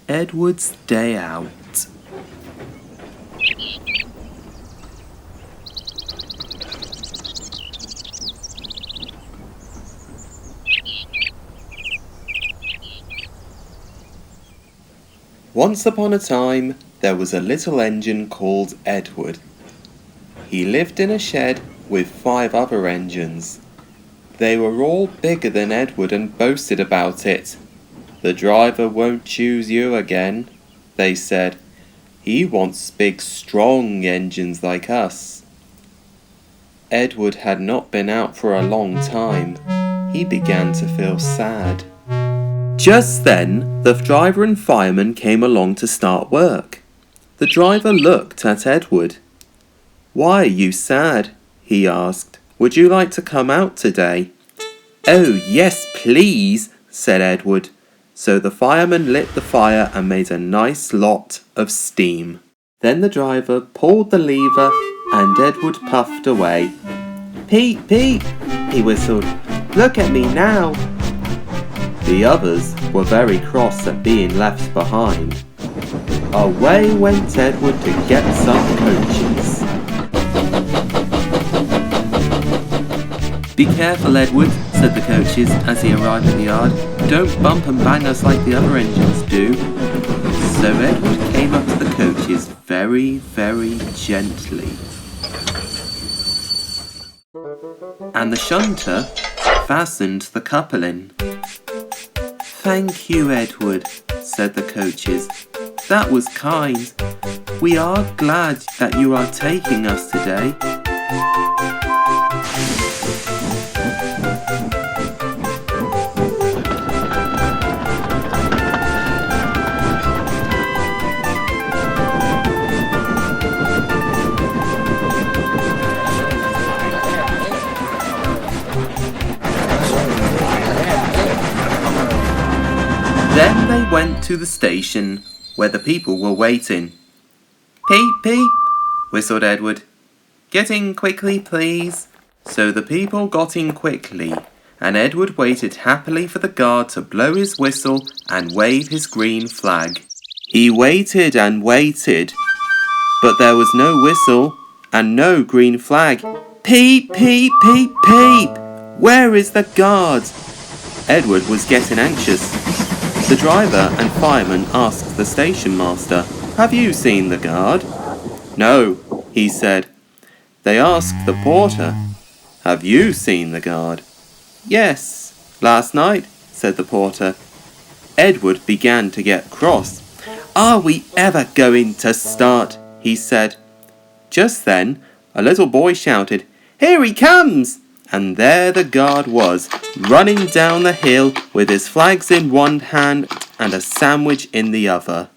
Edward's Day Out. Once upon a time, there was a little engine called Edward. He lived in a shed with 5 other engines. They were all bigger than Edward and boasted about it. "The driver won't choose you again," they said. "He wants big, strong engines like us." Edward had not been out for a long time. He began to feel sad. Just then, the driver and fireman came along to start work. The driver looked at Edward. "Why are you sad?" he asked. "Would you like to come out today?" "Oh, yes, please," said Edward. So the fireman lit the fire and made a nice lot of steam. Then the driver pulled the lever and Edward puffed away. "Peep, peep," he whistled. "Look at me now." The others were very cross at being left behind. Away went Edward to get some coaches. "Be careful, Edward," said the coaches as he arrived at the yard. "Don't bump and bang us like the other engines do." So Edward came up to the coaches very, very gently. And the shunter fastened the couple in. "Thank you, Edward," said the coaches. "That was kind. We are glad that you are taking us today." Then they went to the station where the people were waiting. "Peep, peep," whistled Edward. "Get in quickly, please." So the people got in quickly, and Edward waited happily for the guard to blow his whistle and wave his green flag. He waited and waited, but there was no whistle and no green flag. "Peep, peep, peep, peep! Where is the guard?" Edward was getting anxious. The driver and fireman asked the station master, "Have you seen the guard?" "No," he said. They asked the porter, "Have you seen the guard?" "Yes, last night," said the porter. Edward began to get cross. "Are we ever going to start?" he said. Just then, a little boy shouted, "Here he comes!" And there the guard was, running down the hill with his flags in one hand and a sandwich in the other.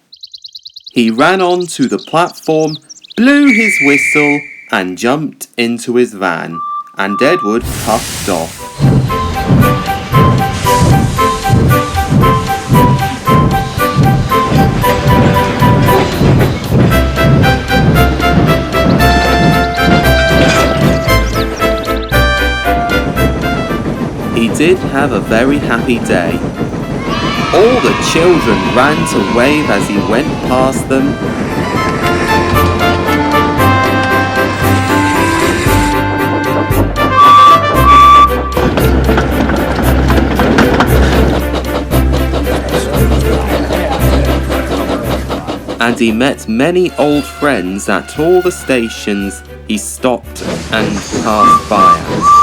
He ran on to the platform, blew his whistle, and jumped into his van, and Edward puffed off. He did have a very happy day. All the children ran to wave as he went past them. And he met many old friends at all the stations he stopped and passed by at.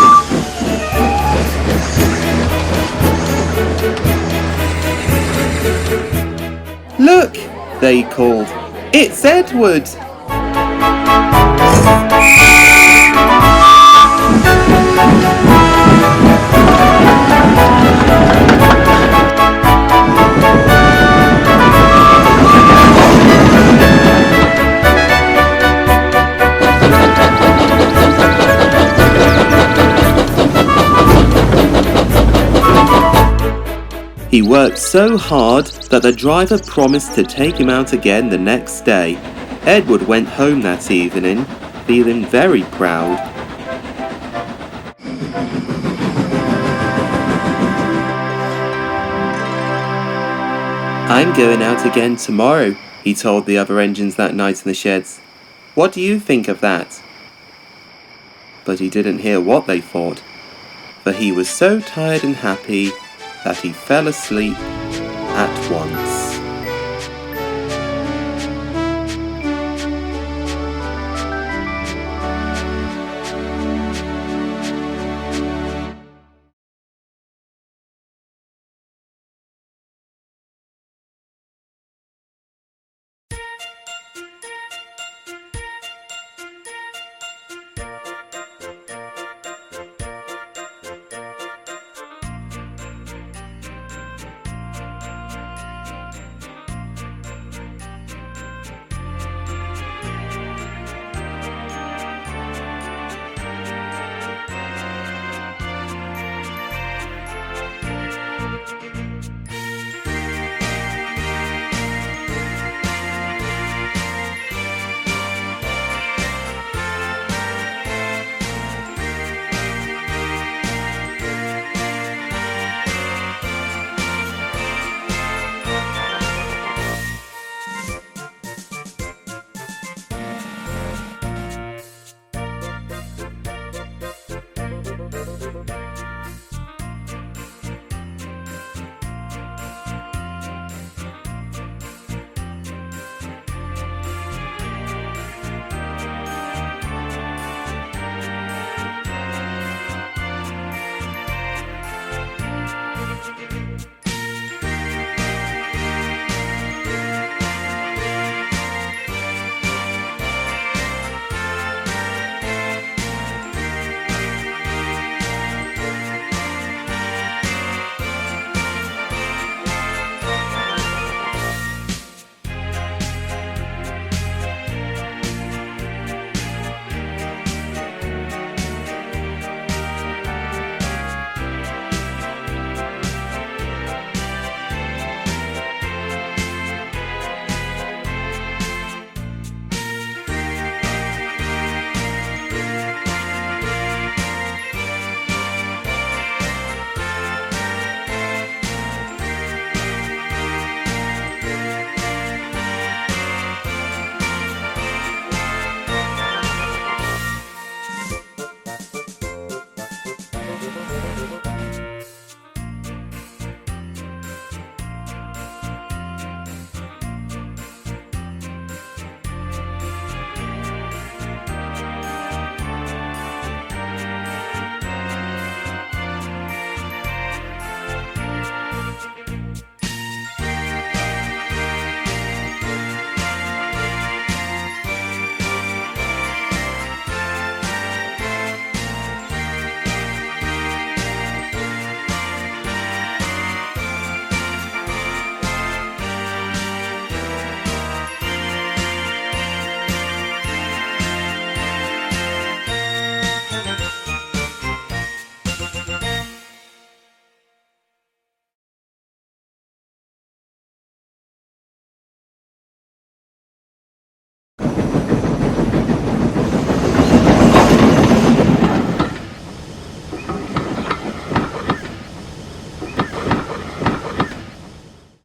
"Look," they called, "it's Edward!" He worked so hard that the driver promised to take him out again the next day. Edward went home that evening, feeling very proud. I'm going out again tomorrow, he told the other engines that night in the sheds. What do you think of that? But he didn't hear what they thought, for he was so tired and happy that he fell asleep at once.